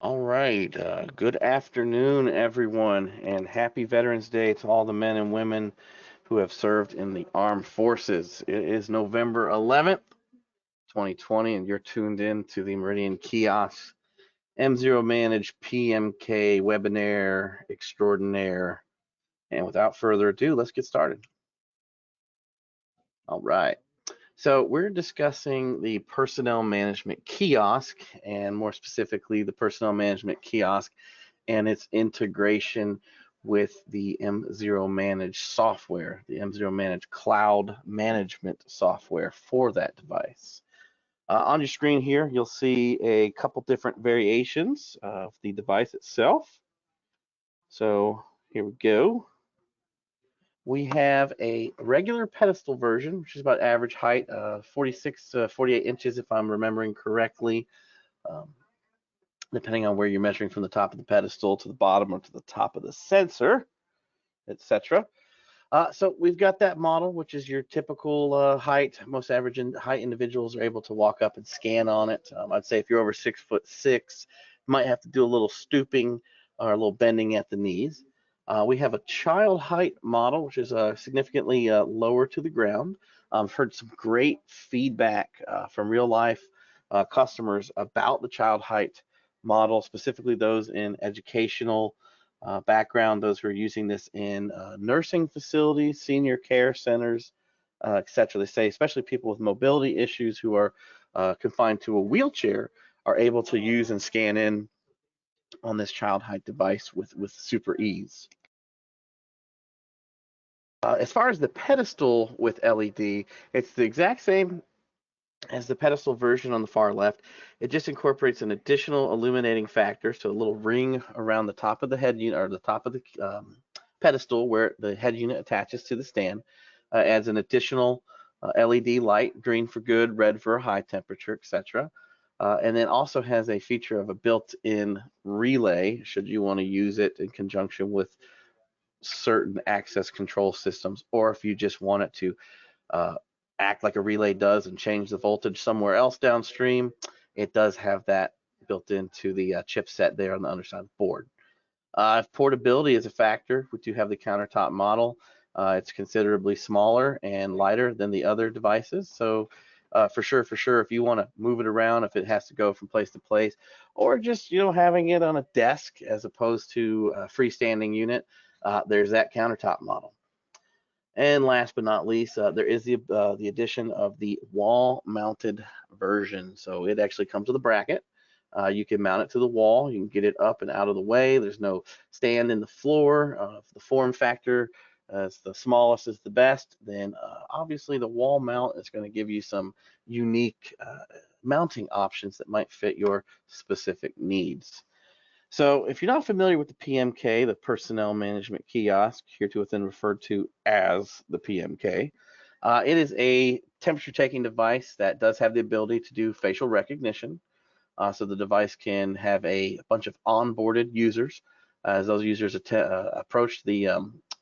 All right. Good afternoon, everyone, and happy Veterans Day to all the men and women who have served in the armed forces. It is November 11th, 2020, and you're tuned in to the Meridian Kiosks MzeroManage PMK webinar extraordinaire. And without further ado, let's get started. All right. So we're discussing the Personnel Management Kiosk, and more specifically, the Personnel Management Kiosk and its integration with the MzeroManage software, the MzeroManage cloud management software for that device. On your screen here, you'll see a couple different variations of the device itself. So here we go. We have a regular pedestal version, which is about average height, 46 to 48 inches, if I'm remembering correctly. Um, Depending on where you're measuring from the top of the pedestal to the bottom or to the top of the sensor, etc. So we've got that model, which is your typical height. Most average height individuals are able to walk up and scan on it. I'd say if you're over 6'6", you might have to do a little stooping or a little bending at the knees. We have a child height model, which is significantly lower to the ground. I've heard some great feedback from real life customers about the child height model, specifically those in educational background, those who are using this in nursing facilities, senior care centers, etc. They say especially people with mobility issues who are confined to a wheelchair are able to use and scan in on this child height device with super ease. As far as the pedestal with LED, it's the exact same as the pedestal version on the far left. It just incorporates an additional illuminating factor, so a little ring around the top of the head unit or the top of the pedestal where the head unit attaches to the stand. Adds an additional LED light, green for good, red for high temperature, etc. And then also has a feature of a built-in relay should you want to use it in conjunction with certain access control systems, or if you just want it to uh, act like a relay does and change the voltage somewhere else downstream, it does have that built into the chipset there on the underside of the board. If portability is a factor, we do have the countertop model. It's considerably smaller and lighter than the other devices. So for sure, if you want to move it around, if it has to go from place to place, or just having it on a desk as opposed to a freestanding unit, there's that countertop model. And last but not least, there is the addition of the wall-mounted version. So it actually comes with a bracket. You can mount it to the wall. You can get it up and out of the way. There's no stand in the floor. If the form factor is the smallest is the best, then obviously the wall mount is going to give you some unique mounting options that might fit your specific needs. So if you're not familiar with the PMK, the Personnel Management Kiosk, heretofore referred to as the PMK, it is a temperature taking device that does have the ability to do facial recognition. So the device can have a bunch of onboarded users. As those users approach the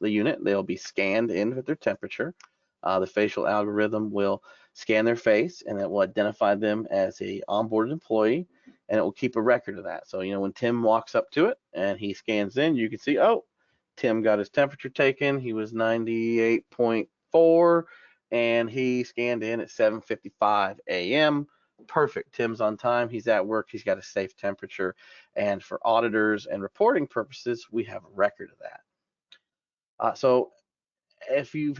unit, they'll be scanned in with their temperature. The facial algorithm will scan their face, and it will identify them as a onboarded employee, and it will keep a record of that. So when Tim walks up to it and he scans in, you can see, oh, Tim got his temperature taken. He was 98.4, and he scanned in at 7:55 a.m. Perfect. Tim's on time. He's at work. He's got a safe temperature. And for auditors and reporting purposes, we have a record of that. So if you've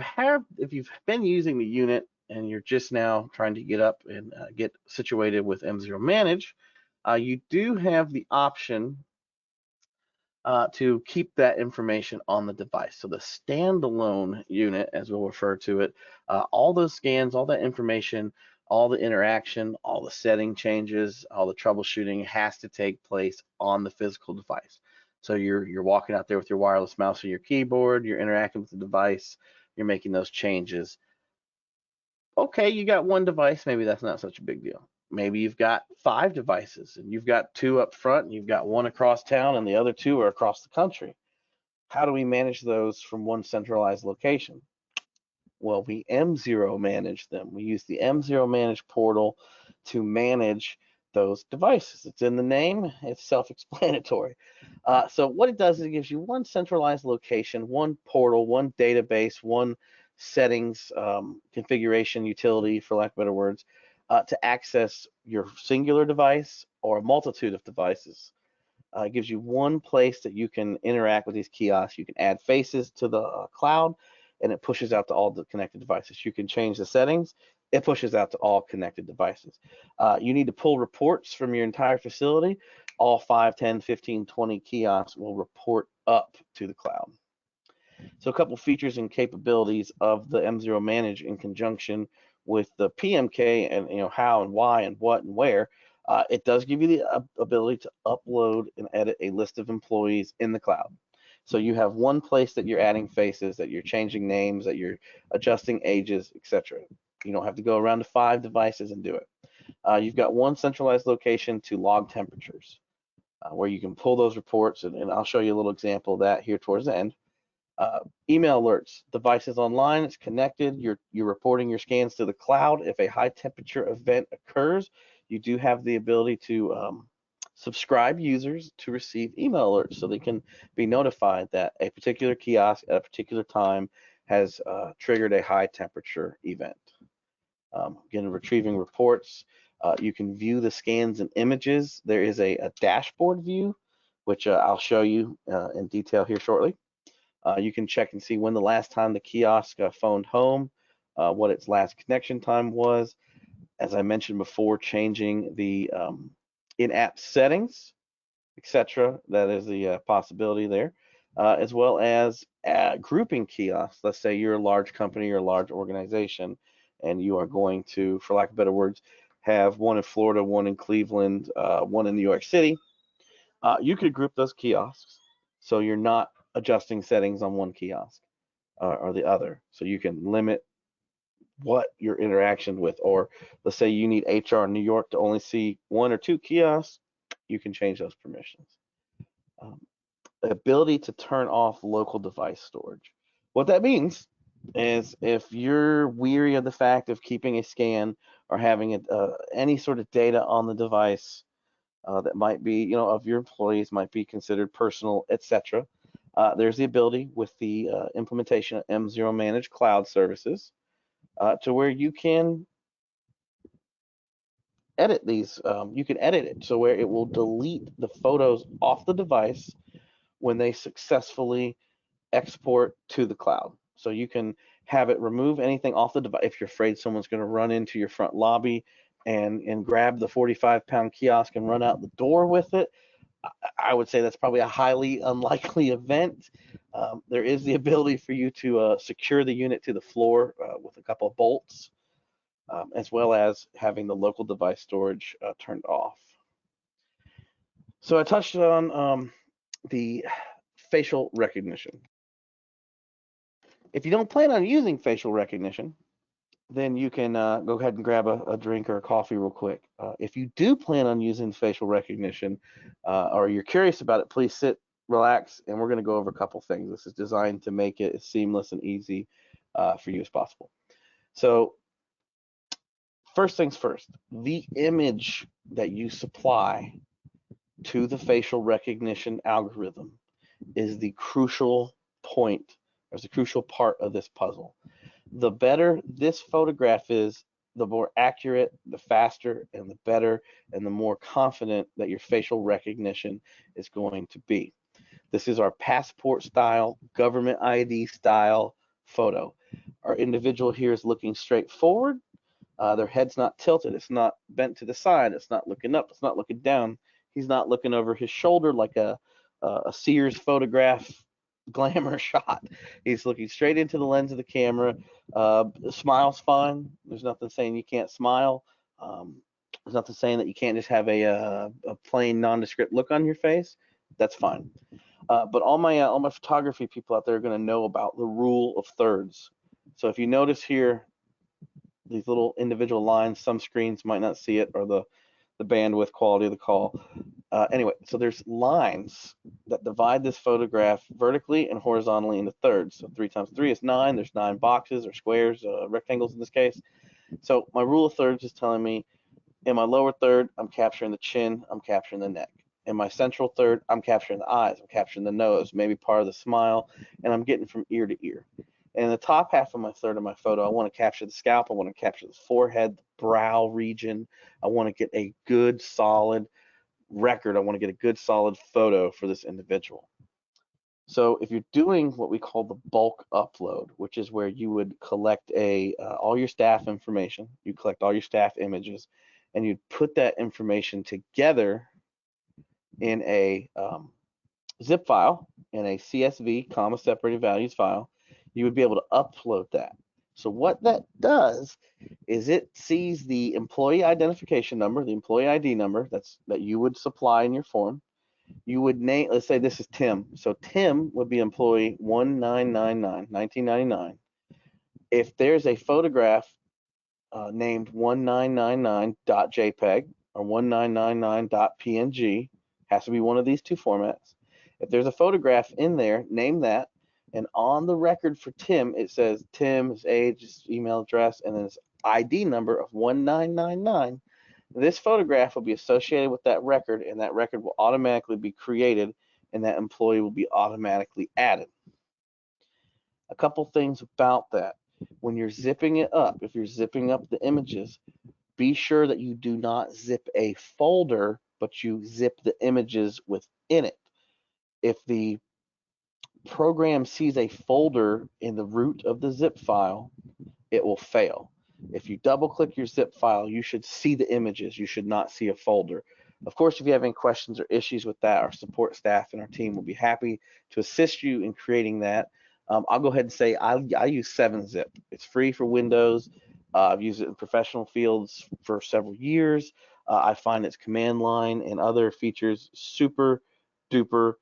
been using the unit and you're just now trying to get up and get situated with MzeroManage, you do have the option to keep that information on the device. So the standalone unit, as we'll refer to it, all those scans, all that information, all the interaction, all the setting changes, all the troubleshooting has to take place on the physical device. So you're walking out there with your wireless mouse or your keyboard, you're interacting with the device, you're making those changes. Okay, you got one device, maybe that's not such a big deal. Maybe you've got 5 devices and you've got 2 up front and you've got one across town and the other 2 are across the country. How do we manage those from one centralized location? Well, we MzeroManage them. We use the MzeroManage portal to manage those devices. It's in the name, it's self-explanatory. So what it does is it gives you one centralized location, one portal, one database, one settings, configuration, utility, for lack of better words, to access your singular device or a multitude of devices. It gives you one place that you can interact with these kiosks. You can add faces to the cloud, and it pushes out to all the connected devices. You can change the settings. It pushes out to all connected devices. You need to pull reports from your entire facility. All 5, 10, 15, 20 kiosks will report up to the cloud. So a couple features and capabilities of the MzeroManage in conjunction with the PMK, and how and why and what and where. It does give you the ability to upload and edit a list of employees in the cloud. So you have one place that you're adding faces, that you're changing names, that you're adjusting ages, etc. You don't have to go around to 5 devices and do it. You've got one centralized location to log temperatures, where you can pull those reports, and I'll show you a little example of that here towards the end. Email alerts, devices online, it's connected, you're reporting your scans to the cloud. If a high temperature event occurs, you do have the ability to subscribe users to receive email alerts, so they can be notified that a particular kiosk at a particular time has triggered a high temperature event. Again, retrieving reports, you can view the scans and images. There is a dashboard view, which I'll show you in detail here shortly. You can check and see when the last time the kiosk phoned home, what its last connection time was. As I mentioned before, changing the in-app settings, etc. That is the possibility there, as well as grouping kiosks. Let's say you're a large company or a large organization, and you are going to, for lack of better words, have one in Florida, one in Cleveland, one in New York City. You could group those kiosks so you're not adjusting settings on one kiosk or the other. So you can limit what your interaction with, or let's say you need HR in New York to only see 1 or 2 kiosks, you can change those permissions. The ability to turn off local device storage. What that means is if you're weary of the fact of keeping a scan or having any sort of data on the device that might be, of your employees, might be considered personal, etc. There's the ability with the implementation of MzeroManage cloud services to where you can edit these. You can edit it so where it will delete the photos off the device when they successfully export to the cloud. So you can have it remove anything off the device. If you're afraid someone's going to run into your front lobby and grab the 45-pound kiosk and run out the door with it, I would say that's probably a highly unlikely event. There is the ability for you to secure the unit to the floor with a couple of bolts, as well as having the local device storage turned off. So I touched on the facial recognition. If you don't plan on using facial recognition, then you can go ahead and grab a drink or a coffee real quick. If you do plan on using facial recognition or you're curious about it, please sit, relax, and we're going to go over a couple things. This is designed to make it as seamless and easy for you as possible. So first things first, the image that you supply to the facial recognition algorithm is the crucial point, or is the crucial part of this puzzle. The better this photograph is, the more accurate, the faster, and the better, and the more confident that your facial recognition is going to be. This is our passport style, government ID style photo. Our individual here is looking straight forward. Their head's not tilted. It's not bent to the side. It's not looking up. It's not looking down. He's not looking over his shoulder like a Sears photograph glamour shot. He's looking straight into the lens of the camera. The smile's fine. There's nothing saying you can't smile. There's nothing saying that you can't just have a plain nondescript look on your face. That's fine. But all my photography people out there are going to know about the rule of thirds. So if you notice here, these little individual lines, some screens might not see it, or the bandwidth quality of the call. Anyway, so there's lines that divide this photograph vertically and horizontally into thirds. So 3 times 3 is 9. There's 9 boxes or squares, rectangles in this case. So my rule of thirds is telling me In my lower third, I'm capturing the chin, I'm capturing the neck. In my central third, I'm capturing the eyes, I'm capturing the nose, maybe part of the smile, and I'm getting from ear to ear. And in the top half of my third of my photo, I want to capture the scalp, I want to capture the forehead, the brow region. I want to get a good solid record. I want to get a good solid photo for this individual. So if you're doing what we call the bulk upload, which is where you would collect all your staff information, you collect all your staff images, and you'd put that information together in a zip file, in a CSV, comma separated values file, you would be able to upload that. So what that does is it sees the employee identification number, the employee ID number that you would supply in your form. You would name, let's say this is Tim. So Tim would be employee 1999, 1999. If there's a photograph named 1999.jpg or 1999.png, has to be one of these two formats. If there's a photograph in there, name that. And on the record for Tim, it says Tim's age, his email address, and then his ID number of 1999. This photograph will be associated with that record, and that record will automatically be created, and that employee will be automatically added. A couple things about that. When you're zipping it up, if you're zipping up the images, be sure that you do not zip a folder, but you zip the images within it. If the program sees a folder in the root of the zip file, it will fail. If you double click your zip file, you should see the images. You should not see a folder. Of course, if you have any questions or issues with that, our support staff and our team will be happy to assist you in creating that. I'll go ahead and say I use 7-Zip. It's free for Windows. I've used it in professional fields for several years. I find its command line and other features super duper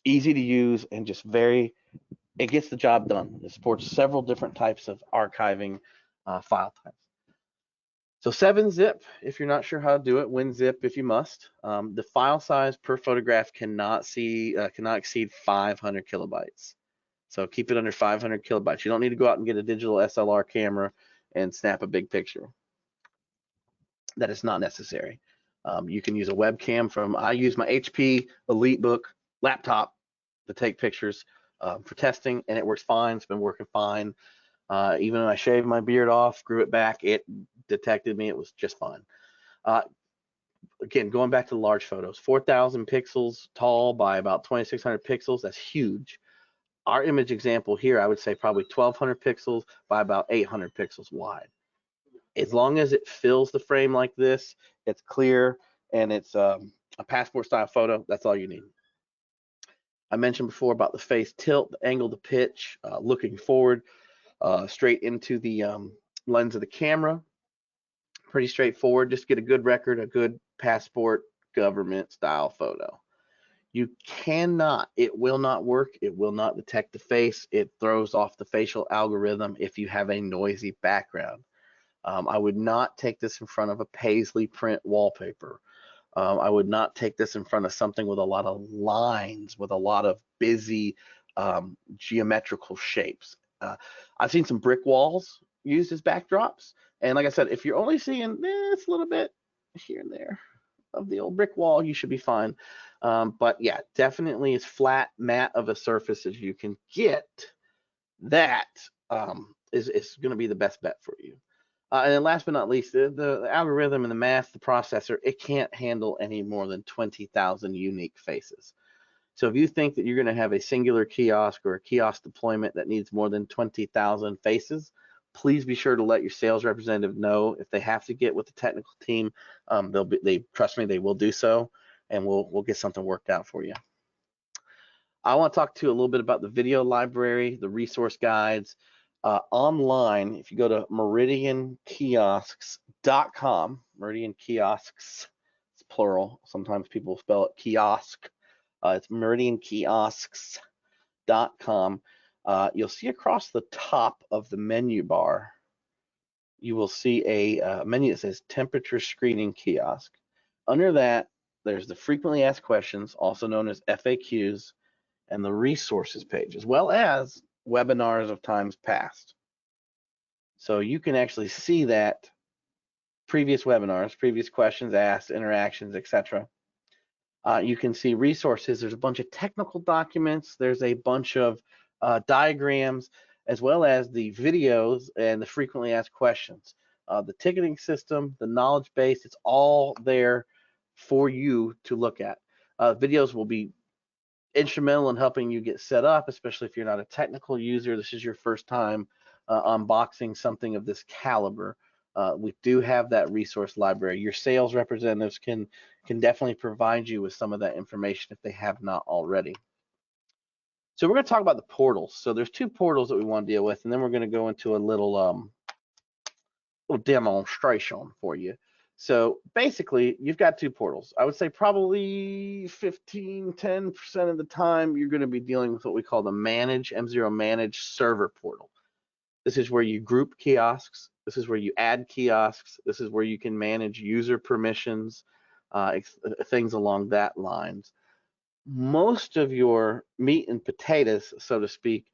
easy to use and just it gets the job done. It supports several different types of archiving file types. So 7-Zip, if you're not sure how to do it, WinZip if you must. The file size per photograph cannot exceed 500 kilobytes. So keep it under 500 kilobytes. You don't need to go out and get a digital SLR camera and snap a big picture. That is not necessary. You can use a webcam I use my HP EliteBook laptop to take pictures for testing, and it works fine. It's been working fine. Even when I shaved my beard off, grew it back, it detected me. It was just fine. Again, going back to the large photos, 4,000 pixels tall by about 2,600 pixels. That's huge. Our image example here, I would say probably 1,200 pixels by about 800 pixels wide. As long as it fills the frame like this, it's clear, and it's a passport style photo, that's all you need. I mentioned before about the face tilt, the angle, the pitch, looking forward straight into the lens of the camera. Pretty straightforward. Just get a good record, a good passport government style photo. You cannot, it will not work. It will not detect the face. It throws off the facial algorithm if you have a noisy background. I would not take this in front of a paisley print wallpaper. I would not take this in front of something with a lot of lines, with a lot of busy geometrical shapes. I've seen some brick walls used as backdrops. And like I said, if you're only seeing this little bit here and there of the old brick wall, you should be fine. But yeah, definitely as flat, matte of a surface as you can get, that is going to be the best bet for you. And then last but not least, the algorithm and the math, the processor, it can't handle any more than 20,000 unique faces. So if you think that you're going to have a singular kiosk or a kiosk deployment that needs more than 20,000 faces, please be sure to let your sales representative know. If they have to get with the technical team, trust me, they will do so, and we'll get something worked out for you. I want to talk to you a little bit about the video library, the resource guides. Online, if you go to meridiankiosks.com, Meridian Kiosks, it's plural. Sometimes people spell it kiosk. It's meridiankiosks.com. You'll see across the top of the menu bar, you will see a menu that says temperature screening kiosk. Under that, there's the frequently asked questions, also known as FAQs, and the resources page, as well as webinars of times past. So you can actually see that previous webinars, previous questions asked, interactions, etc. You can see resources. There's a bunch of technical documents. There's a bunch of diagrams, as well as the videos and the frequently asked questions. The ticketing system, the knowledge base, it's all there for you to look at. Videos will be instrumental in helping you get set up, especially if you're not a technical user. This is your first time unboxing something of this caliber. We do have that resource library. Your sales representatives can definitely provide you with some of that information if they have not already. So we're going to talk about the portals. So there's two portals that we want to deal with, and then we're going to go into a little demonstration for you. So basically, you've got two portals. I would say probably 10% of the time, you're going to be dealing with what we call the MzeroManage server portal. This is where you group kiosks. This is where you add kiosks. This is where you can manage user permissions, things along that lines. Most of your meat and potatoes, so to speak,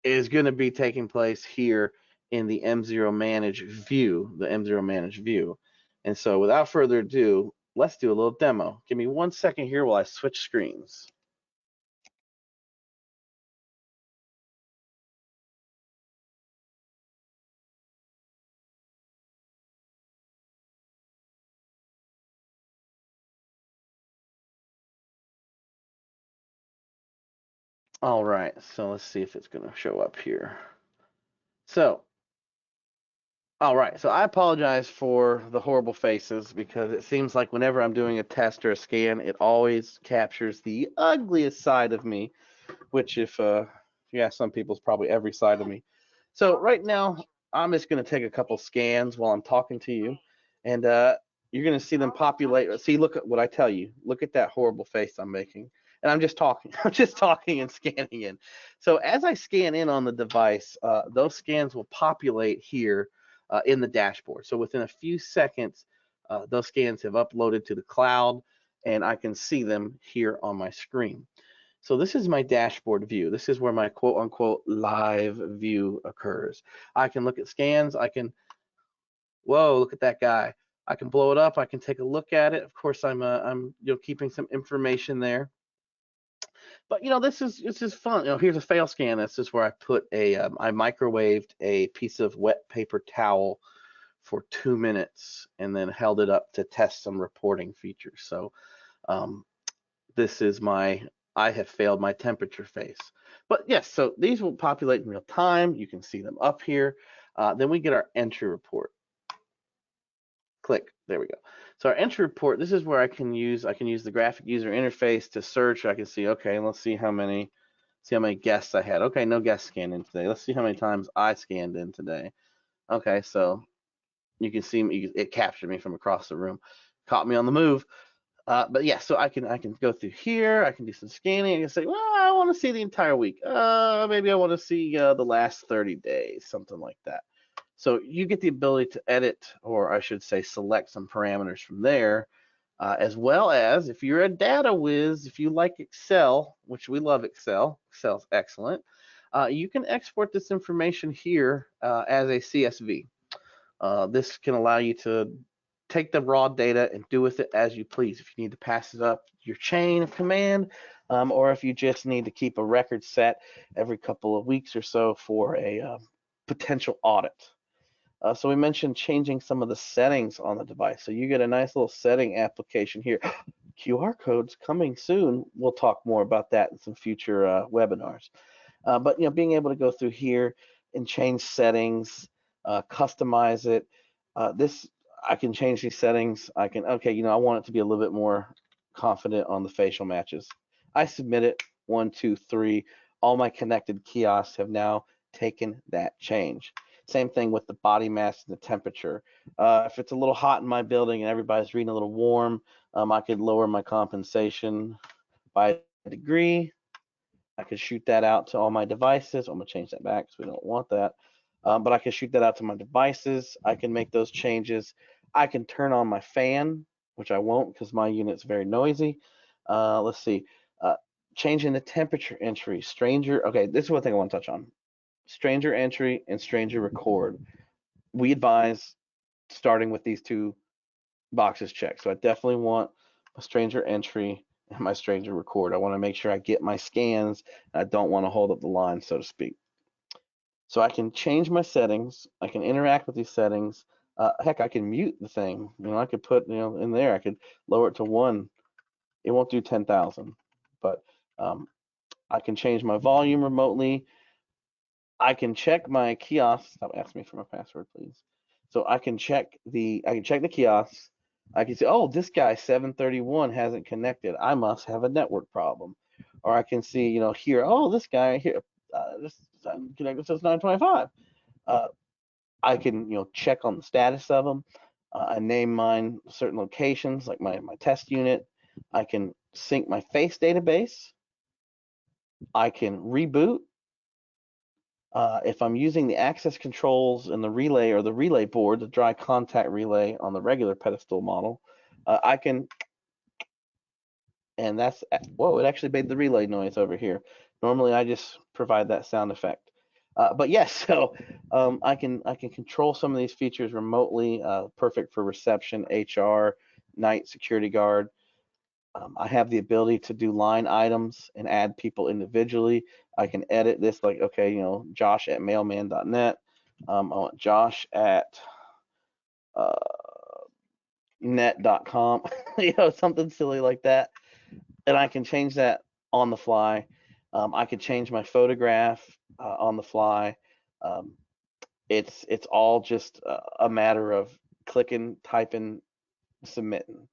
is going to be taking place here in the MzeroManage view, And so without further ado, let's do a little demo. Give me 1 second here while I switch screens. All right, so let's see if it's going to show up here. So, all right, so I apologize for the horrible faces because it seems like whenever I'm doing a test or a scan, it always captures the ugliest side of me, which if you ask some people, is probably every side of me. So right now, I'm just going to take a couple scans while I'm talking to you, and you're going to see them populate. See, look at what I tell you. Look at that horrible face I'm making. And I'm just talking. I'm just talking and scanning in. So as I scan in on the device, those scans will populate here in the dashboard. So within a few seconds, those scans have uploaded to the cloud, and I can see them here on my screen. So this is my dashboard view. This is where my quote unquote live view occurs. I can look at scans. I can, whoa, look at that guy. I can blow it up. I can take a look at it. Of course, I'm keeping some information there. But this is fun. Here's a fail scan. This is where I put I microwaved a piece of wet paper towel for 2 minutes and then held it up to test some reporting features. So this is I have failed my temperature face. But yes, so these will populate in real time. You can see them up here. Then we get our entry report. Click, there we go. So our entry report, this is where I can use the graphic user interface to search. I can see, okay, let's see how many guests I had. Okay, no guests scanned in today. Let's see how many times I scanned in today. Okay, so you can see me, it captured me from across the room, caught me on the move. But yeah, so I can go through here. I can do some scanning. I can say, well, I want to see the entire week. Maybe I want to see the last 30 days, something like that. So you get the ability to edit, or I should say, select some parameters from there, as well as if you're a data whiz, if you like Excel, which we love Excel. Excel's excellent. You can export this information here as a CSV. This can allow you to take the raw data and do with it as you please. If you need to pass it up your chain of command, or if you just need to keep a record set every couple of weeks or so for a potential audit. So we mentioned changing some of the settings on the device. So you get a nice little setting application here. QR codes coming soon. We'll talk more about that in some future webinars. But being able to go through here and change settings, customize it. I can change these settings. I can, okay, I want it to be a little bit more confident on the facial matches. I submit it, 1, 2, 3. All my connected kiosks have now taken that change. Same thing with the body mass and the temperature. If it's a little hot in my building and everybody's reading a little warm, I could lower my compensation by a degree. I could shoot that out to all my devices. I'm gonna change that back because we don't want that. But I can shoot that out to my devices. I can make those changes. I can turn on my fan, which I won't because my unit's very noisy. Let's see. Changing the temperature entry. Okay, this is one thing I want to touch on. Stranger entry and stranger record. We advise starting with these two boxes checked. So I definitely want my stranger entry and my stranger record. I want to make sure I get my scans. And I don't want to hold up the line, so to speak. So I can change my settings. I can interact with these settings. Heck, I can mute the thing. I could put, in there, I could lower it to 1. It won't do 10,000, but I can change my volume remotely. I can check my kiosks. Stop asking me for my password, please. So I can check the kiosks. I can say, oh, this guy 731 hasn't connected. I must have a network problem. Or I can see, here, oh, this guy here, this connected since 925. I can, check on the status of them. I name mine certain locations, like my test unit. I can sync my face database. I can reboot. If I'm using the access controls in the relay or the relay board, the dry contact relay on the regular pedestal model, I can, and that's, whoa, it actually made the relay noise over here. Normally I just provide that sound effect. But yes, so I can control some of these features remotely, perfect for reception, HR, night security guard. I have the ability to do line items and add people individually. I can edit this like, okay, Josh at mailman.net. I want Josh at net.com, something silly like that. And I can change that on the fly. I can change my photograph on the fly. It's all just a matter of clicking, typing, submitting.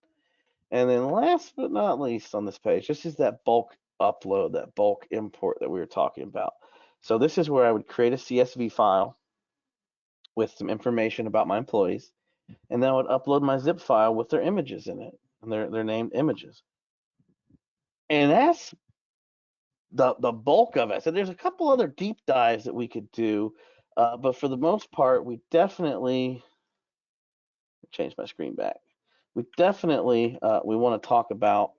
And then last but not least on this page, this is that bulk upload, that bulk import that we were talking about. So this is where I would create a CSV file with some information about my employees, and then I would upload my zip file with their images in it, and they're named images. And that's the bulk of it. So there's a couple other deep dives that we could do, but for the most part, we definitely change my screen back. We definitely we want to talk about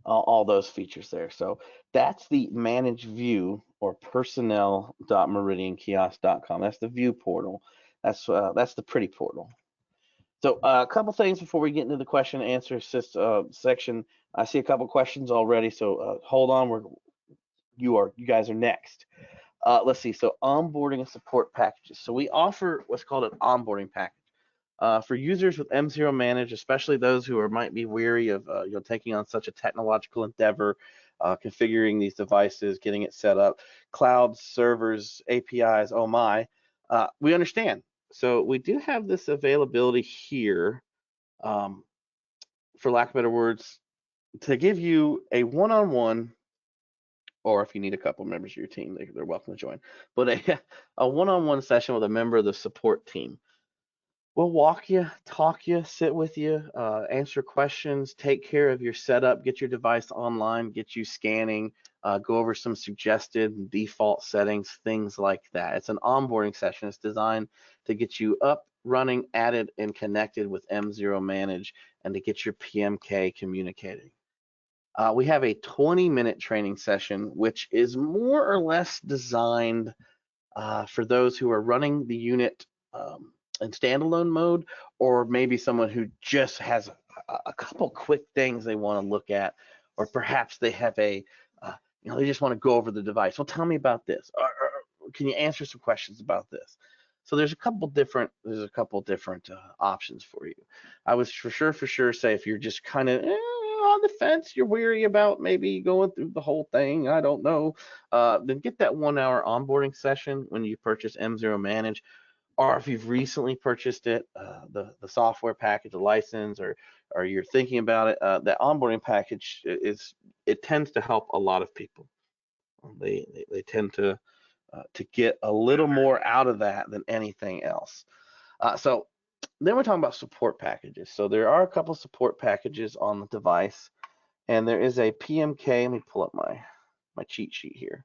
all those features there. So that's the manage view, or personnel.meridiankiosk.com. That's the view portal. That's the pretty portal. So a couple things before we get into the question and answer section. I see a couple questions already, so hold on. You guys are next. Let's see. So onboarding and support packages. So we offer what's called an onboarding package. For users with MzeroManage, especially those who might be weary of taking on such a technological endeavor, configuring these devices, getting it set up, cloud servers, APIs, oh my, we understand. So we do have this availability here, for lack of better words, to give you a one-on-one, or if you need a couple members of your team, they're welcome to join, but a one-on-one session with a member of the support team. We'll walk you, talk you, sit with you, answer questions, take care of your setup, get your device online, get you scanning, go over some suggested default settings, things like that. It's an onboarding session. It's designed to get you up, running, added, and connected with MzeroManage, and to get your PMK communicating. We have a 20-minute training session, which is more or less designed for those who are running the unit in standalone mode, or maybe someone who just has a couple quick things they want to look at, or perhaps they have they just want to go over the device. Well, tell me about this, or can you answer some questions about this? So there's a couple different options for you. I would for sure say, if you're just kind of on the fence, you're weary about maybe going through the whole thing, I don't know, then get that 1-hour onboarding session when you purchase MzeroManage. Or if you've recently purchased it, the software package, the license, or you're thinking about it, that onboarding package it tends to help a lot of people. They tend to get a little more out of that than anything else. So then we're talking about support packages. So there are a couple support packages on the device, and there is a PMK. Let me pull up my cheat sheet here.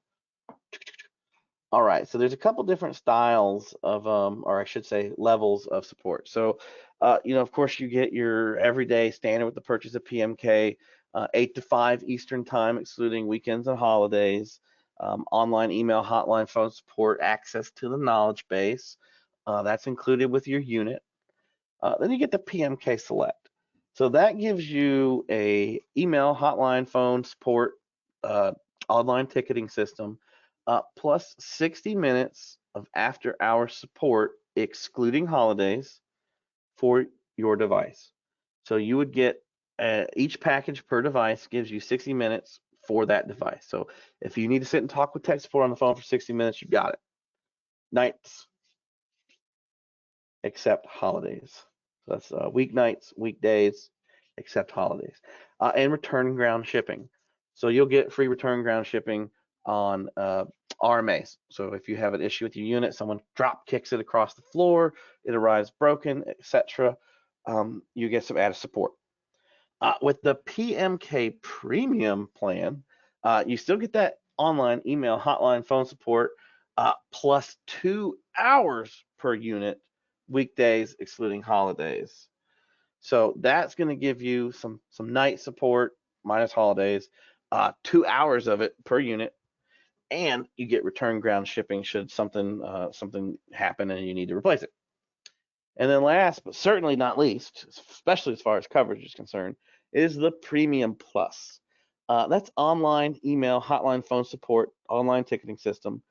All right, so there's a couple different styles of, or I should say, levels of support. So, of course, you get your everyday standard with the purchase of PMK, 8 to 5 Eastern time, excluding weekends and holidays, online, email, hotline, phone support, access to the knowledge base, That's included with your unit. Then you get the PMK Select. So that gives you a email, hotline, phone support, uh, online ticketing system, plus 60 minutes of after-hour support, excluding holidays, for your device. So you would get each package per device gives you 60 minutes for that device. So if you need to sit and talk with tech support on the phone for 60 minutes, you got it. Nights, except holidays. So that's weeknights, weekdays, except holidays, and return ground shipping. So you'll get free return ground shipping on RMAs. So if you have an issue with your unit, someone drop kicks it across the floor, it arrives broken, etc., you get some added support. With the PMK Premium plan, you still get that online, email, hotline, phone support, plus 2 hours per unit, weekdays excluding holidays. So that's going to give you some night support minus holidays, 2 hours of it per unit, and you get return ground shipping should something happen and you need to replace it. And then last, but certainly not least, especially as far as coverage is concerned, is the Premium Plus. That's online, email, hotline, phone support, online ticketing system,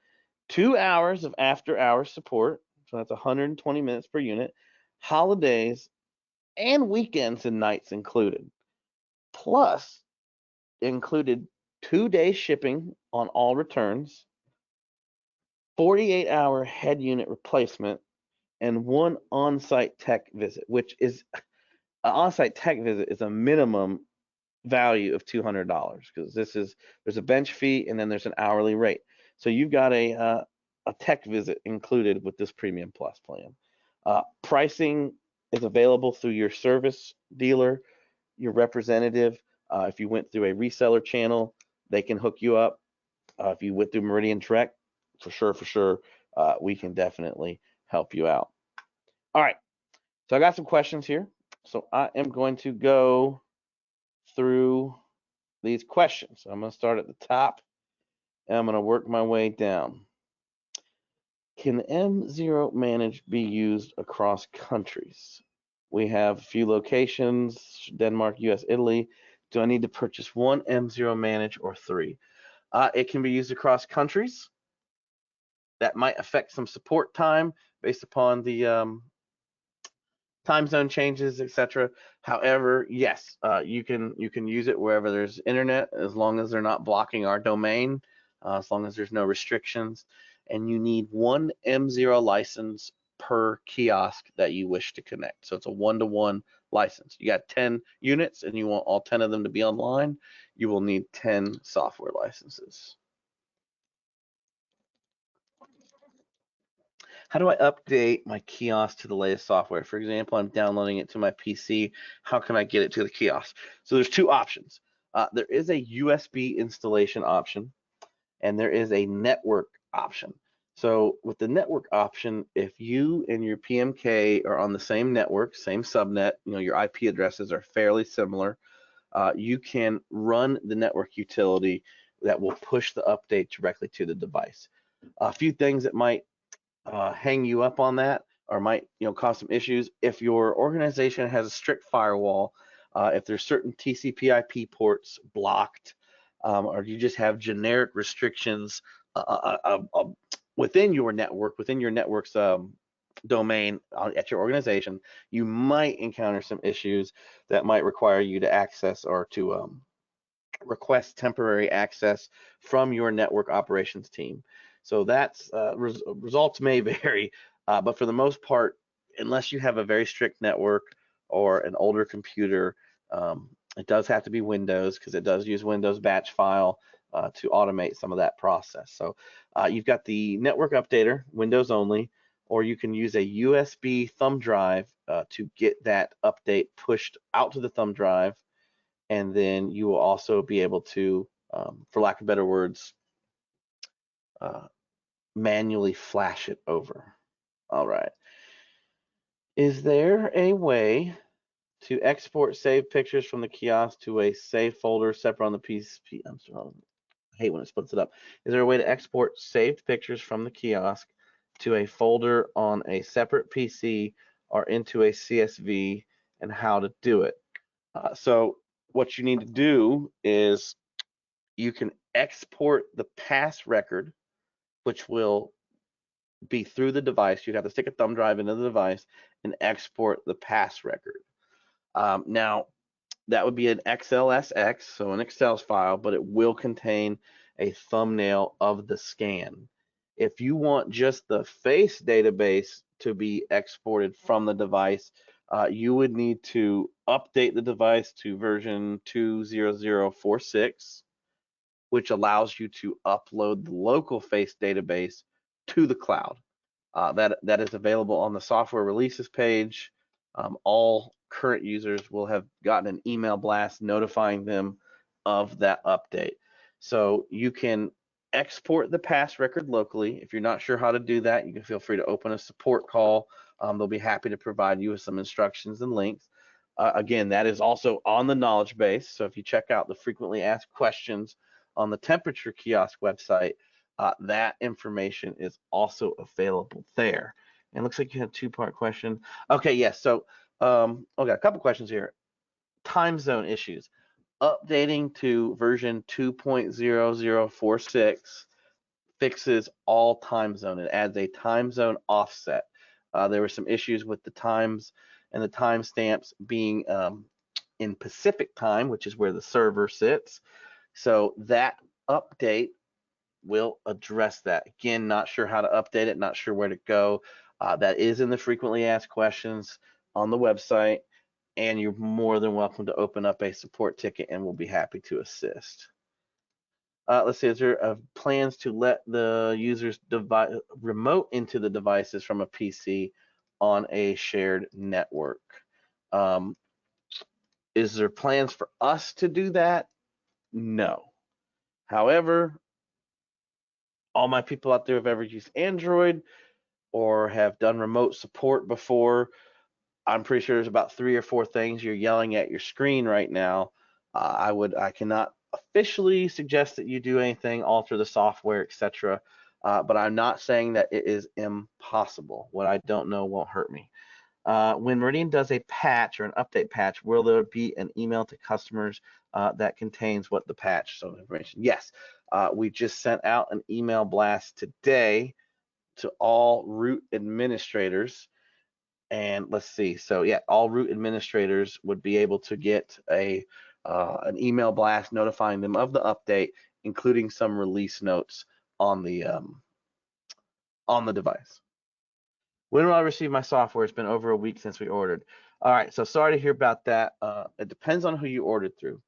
2 hours of after-hours support, so that's 120 minutes per unit, holidays, and weekends and nights included. Plus, included 2-day shipping on all returns, 48-hour head unit replacement, and 1 on-site tech visit, which is an on-site tech visit is a minimum value of $200 because there's a bench fee and then there's an hourly rate. So you've got a tech visit included with this Premium Plus plan. Pricing is available through your service dealer, your representative. If you went through a reseller channel, they can hook you up. If you went through Meridian Direct, for sure, we can definitely help you out. All right, so I got some questions here. So I am going to go through these questions. So I'm going to start at the top and I'm going to work my way down. Can MzeroManage be used across countries? We have a few locations, Denmark, US, Italy. Do I need to purchase one MzeroManage or 3? It can be used across countries. That might affect some support time based upon the time zone changes, etc. However, yes, you can use it wherever there's internet, as long as they're not blocking our domain, as long as there's no restrictions. And you need 1 M0 license per kiosk that you wish to connect. So it's a 1-to-1 license. You got 10 units and you want all 10 of them to be online, you will need 10 software licenses. How do I update my kiosk to the latest software? For example, I'm downloading it to my PC. How can I get it to the kiosk? So there's 2 options. There is a USB installation option, and there is a network option. So with the network option, if you and your PMK are on the same network, same subnet, your IP addresses are fairly similar, you can run the network utility that will push the update directly to the device. A few things that might hang you up on that or might cause some issues. If your organization has a strict firewall, if there's certain TCP/IP ports blocked, or you just have generic restrictions within your network's domain at your organization, you might encounter some issues that might require you to access or to request temporary access from your network operations team. So that's results may vary, but for the most part, unless you have a very strict network or an older computer, it does have to be Windows because it does use Windows batch file to automate some of that process. So you've got the network updater, Windows only, or you can use a USB thumb drive to get that update pushed out to the thumb drive, and then you will also be able to, for lack of better words, manually flash it over. All right. Is there a way to export saved pictures from the kiosk to a save folder separate on the PC? I'm sorry, I hate when it splits it up. Is there a way to export saved pictures from the kiosk to a folder on a separate PC or into a CSV, and how to do it. So what you need to do is you can export the pass record, which will be through the device. You'd have to stick a thumb drive into the device and export the pass record. Now, that would be an XLSX, so an Excel file, but it will contain a thumbnail of the scan. If you want just the face database to be exported from the device, you would need to update the device to version 2.0046, which allows you to upload the local face database to the cloud. That is available on the software releases page. All current users will have gotten an email blast notifying them of that update. So you can export the pass record locally. If you're not sure how to do that, you can feel free to open a support call. They'll be happy to provide you with some instructions and links. Again, that is also on the knowledge base. So if you check out the frequently asked questions on the temperature kiosk website, that information is also available there. And it looks like you had a two-part question. Okay, yes. So, okay, a couple questions here. Time zone issues. Updating to version 2.0046 fixes all time zone. It adds a time zone offset. There were some issues with the times and the timestamps being in Pacific time, which is where the server sits. So that update will address that. Again, not sure how to update it, not sure where to go. That is in the frequently asked questions on the website, and you're more than welcome to open up a support ticket and we'll be happy to assist. Let's see, is there plans to let the users remote into the devices from a PC on a shared network? Is there plans for us to do that? No. However, all my people out there who have ever used Android or have done remote support before, I'm pretty sure there's about 3 or 4 things you're yelling at your screen right now. I cannot officially suggest that you do anything, alter the software, etc. But I'm not saying that it is impossible. What I don't know won't hurt me. When Meridian does a patch or an update patch, will there be an email to customers that contains what the patch, so information? Yes, we just sent out an email blast today to all root administrators. And let's see, so yeah, all root administrators would be able to get an email blast notifying them of the update, including some release notes on the device. When will I receive my software? It's been over a week since we ordered. All right, so sorry to hear about that. It depends on who you ordered through.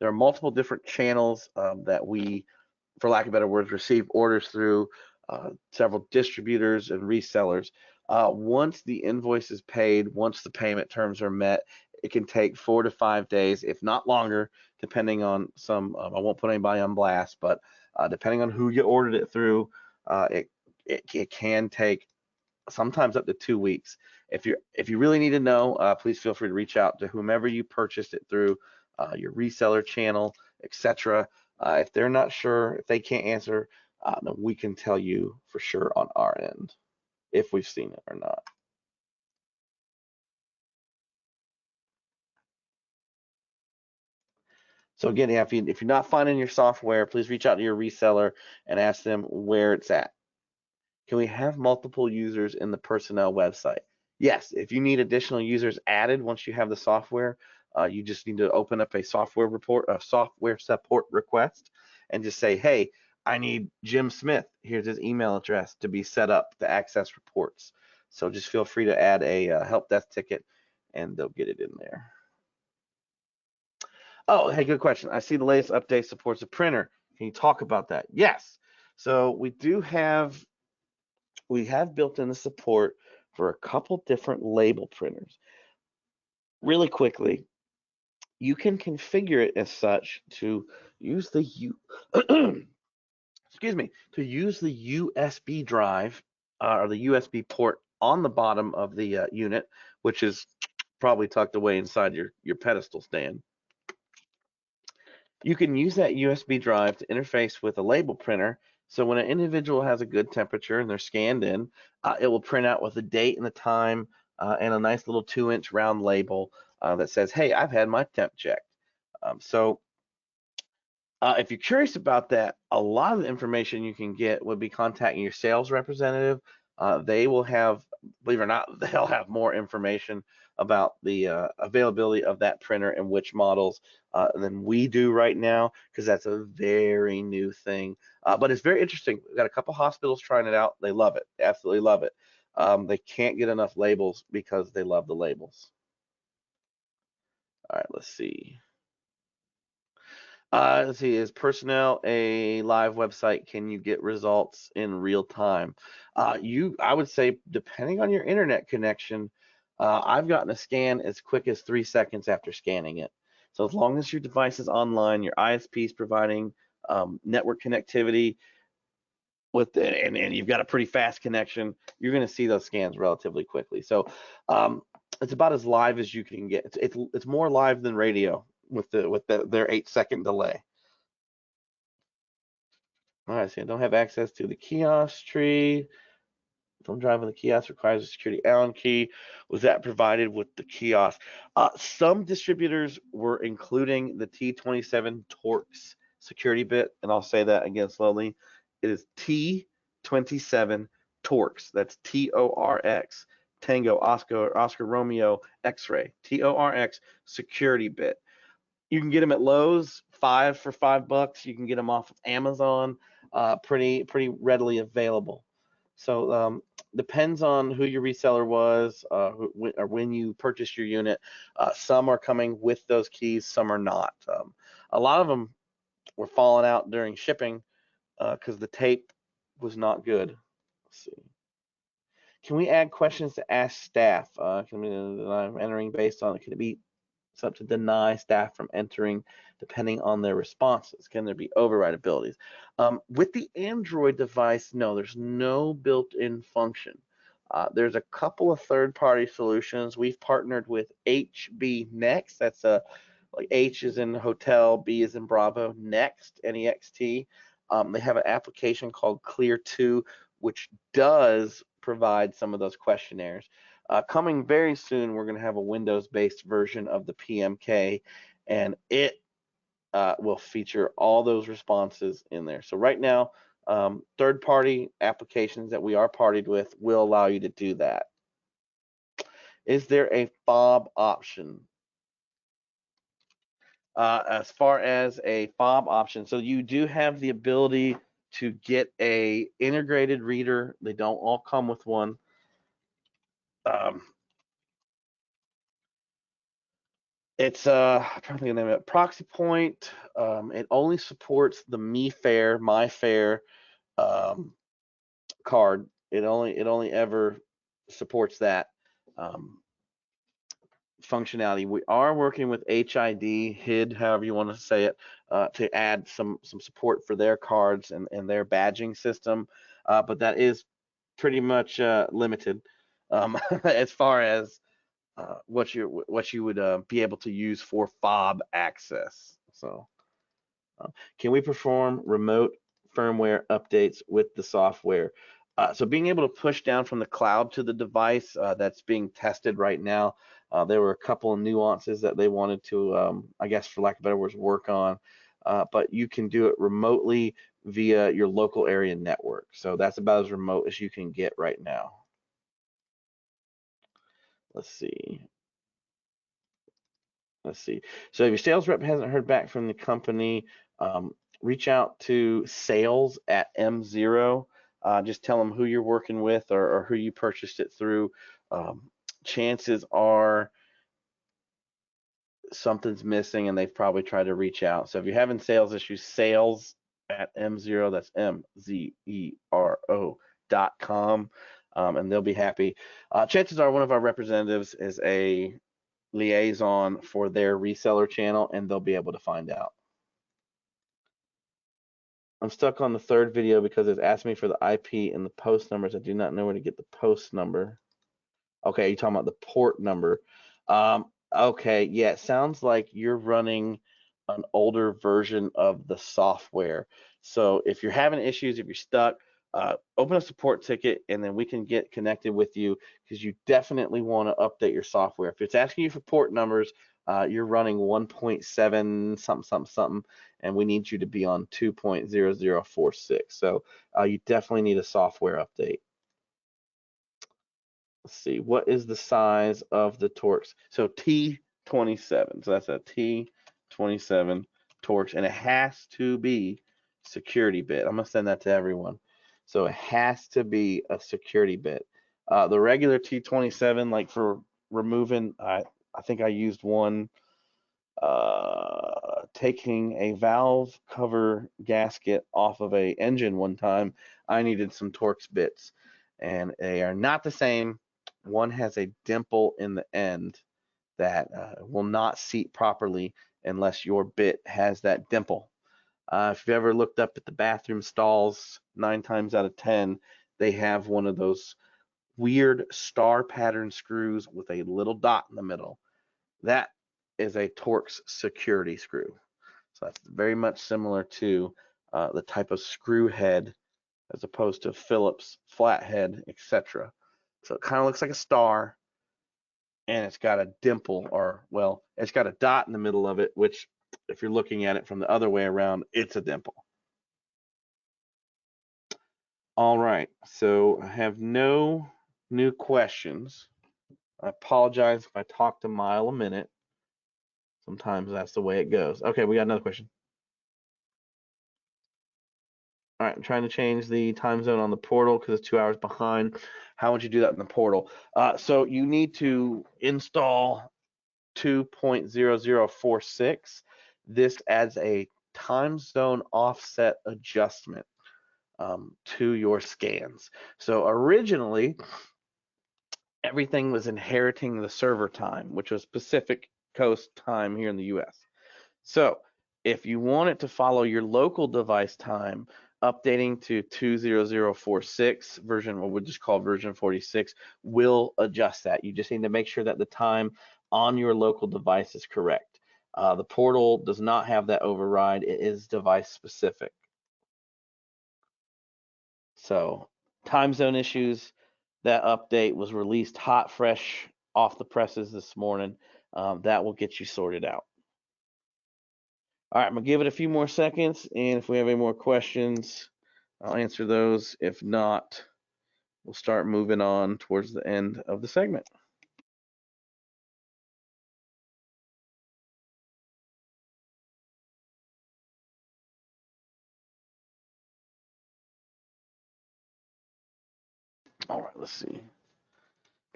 There are multiple different channels that we, for lack of better words, receive orders through, several distributors and resellers. Once the invoice is paid, once the payment terms are met, it can take 4 to 5 days, if not longer, depending on some, I won't put anybody on blast, but depending on who you ordered it through, it can take sometimes up to 2 weeks. If you really need to know, please feel free to reach out to whomever you purchased it through, your reseller channel, etc. If they're not sure, if they can't answer, then we can tell you for sure on our end if we've seen it or not. So again, if you're not finding your software, please reach out to your reseller and ask them where it's at. Can we have multiple users in the personnel website? Yes, if you need additional users added once you have the software, you just need to open up a software support request and just say, hey, I need Jim Smith. Here's his email address to be set up to access reports. So just feel free to add a help desk ticket and they'll get it in there. Oh, hey, good question. I see the latest update supports a printer. Can you talk about that? Yes. So we have built in the support for a couple different label printers. Really quickly, you can configure it as such to use the USB drive or the USB port on the bottom of the unit, which is probably tucked away inside your pedestal stand. You can use that USB drive to interface with a label printer So when an individual has a good temperature and they're scanned in, it will print out with the date and the time and a nice little 2-inch round label that says, "Hey, I've had my temp checked." So if you're curious about that, a lot of the information you can get would be contacting your sales representative. They will have, believe it or not, they'll have more information about the availability of that printer and which models than we do right now, because that's a very new thing. But it's very interesting. We've got a couple hospitals trying it out. They love it, absolutely love it. They can't get enough labels because they love the labels. All right, let's see. Let's see, is Personnel a live website? Can you get results in real time? I would say, depending on your internet connection, I've gotten a scan as quick as 3 seconds after scanning it. So as long as your device is online, your ISP is providing network connectivity with it, and you've got a pretty fast connection, you're going to see those scans relatively quickly. So it's about as live as you can get. It's more live than radio with their 8-second delay. All right, so I don't have access to the kiosk tree. Don't drive in the kiosk requires a security Allen key. Was that provided with the kiosk? Some distributors were including the T27 Torx security bit, and I'll say that again slowly. It is T27 Torx. That's Torx. Tango, Oscar Romeo, X-ray. Torx security bit. You can get them at Lowe's, 5 for $5. You can get them off of Amazon, pretty readily available. So depends on who your reseller was or when you purchased your unit. Some are coming with those keys, some are not. A lot of them were falling out during shipping because the tape was not good. Let's see. Can we add questions to ask staff? I'm entering based on it. Can it be set up to deny staff from entering depending on their responses? Can there be override abilities? With the Android device, no, there's no built-in function. There's a couple of third-party solutions. We've partnered with HB Next. That's like H is in hotel, B is in Bravo, Next, N-E-X-T. They have an application called Clear2, which does provide some of those questionnaires. Coming very soon, we're going to have a Windows-based version of the PMK, and it will feature all those responses in there. So right now, third-party applications that we are partied with will allow you to do that. Is there a fob option? As far as a fob option, so you do have the ability to get a integrated reader. They don't all come with one. It's I'm trying to think of the name of it. Proxy Point. It only supports the MyFair card. It only ever supports that functionality. We are working with HID, however you want to say it, to add some support for their cards and their badging system, but that is pretty much limited as far as what you would be able to use for fob access. So, can we perform remote firmware updates with the software? So being able to push down from the cloud to the device, that's being tested right now. There were a couple of nuances that they wanted to, I guess for lack of better words, work on. But you can do it remotely via your local area network. So that's about as remote as you can get right now. Let's see. So if your sales rep hasn't heard back from the company, reach out to sales at MZero. Just tell them who you're working with or who you purchased it through. Chances are something's missing and they've probably tried to reach out. So if you're having sales issues, sales at MZero, that's MZERO.com, and they'll be happy. Chances are one of our representatives is a liaison for their reseller channel, and they'll be able to find out. I'm stuck on the third video because it's asked me for the IP and the post numbers. I do not know where to get the post number. Okay, you're talking about the port number. Okay, yeah, it sounds like you're running an older version of the software. So if you're having issues, if you're stuck, open a support ticket, and then we can get connected with you, because you definitely want to update your software. If it's asking you for port numbers, you're running 1.7 something, and we need you to be on 2.0046. So you definitely need a software update. Let's see, what is the size of the Torx? So T27, so that's a T27 Torx, and it has to be security bit. I'm gonna send that to everyone. So it has to be a security bit. The regular T27, like for removing, I think I used one taking a valve cover gasket off of a engine one time. I needed some Torx bits, and they are not the same. One has a dimple in the end that will not seat properly unless your bit has that dimple. If you've ever looked up at the bathroom stalls, 9 times out of 10, they have one of those weird star pattern screws with a little dot in the middle. That is a Torx security screw. So that's very much similar to the type of screw head as opposed to Phillips flathead, etc. So it kind of looks like a star, and it's got a dimple, or, well, it's got a dot in the middle of it, which if you're looking at it from the other way around, it's a dimple. All right, so I have no new questions. I apologize if I talked a mile a minute. Sometimes that's the way it goes. Okay, we got another question. All right, I'm trying to change the time zone on the portal because it's 2 hours behind. How would you do that in the portal? So you need to install 2.0046. This adds a time zone offset adjustment to your scans. So originally, everything was inheriting the server time, which was Pacific Coast time here in the US. So if you want it to follow your local device time, updating to 2.0046 version, what we'll just call version 46, will adjust that. You just need to make sure that the time on your local device is correct. The portal does not have that override. It is device specific. So time zone issues, that update was released hot, fresh off the presses this morning. That will get you sorted out. All right, I'm gonna give it a few more seconds, and if we have any more questions, I'll answer those. If not, we'll start moving on towards the end of the segment. All right, let's see.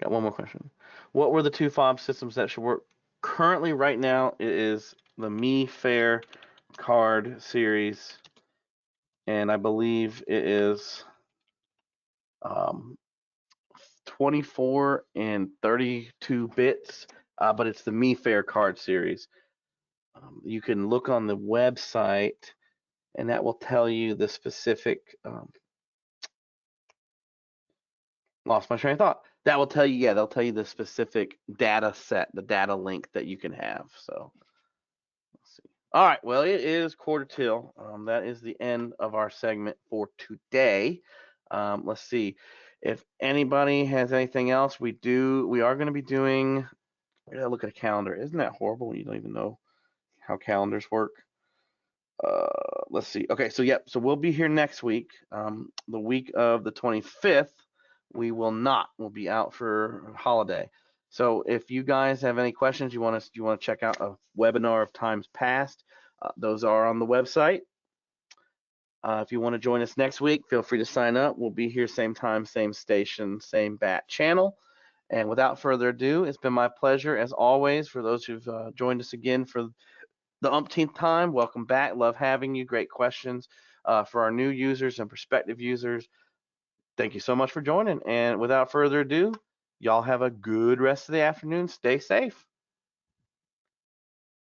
Got one more question. What were the 2 fob systems that should work? Currently, right now, it is the Me Fair card series, and I believe it is 24 and 32 bits, but it's the Me Fair card series. You can look on the website, and that will tell you the specific. Lost my train of thought. That will tell you, yeah, they'll tell you the specific data set, the data link that you can have. So let's see. All right, well, it is quarter till. That is the end of our segment for today. Let's see. If anybody has anything else, we are going to be doing. I gotta look at a calendar. Isn't that horrible when you don't even know how calendars work? Let's see. Okay, so yep. So we'll be here next week. The week of the 25th, we will not. We'll be out for holiday. So if you guys have any questions, you want to check out a webinar of times past, those are on the website. If you want to join us next week, feel free to sign up. We'll be here same time, same station, same bat channel. And without further ado, it's been my pleasure as always. For those who've joined us again for the umpteenth time, welcome back. Love having you. Great questions. For our new users and prospective users, thank you so much for joining. And without further ado, y'all have a good rest of the afternoon. Stay safe.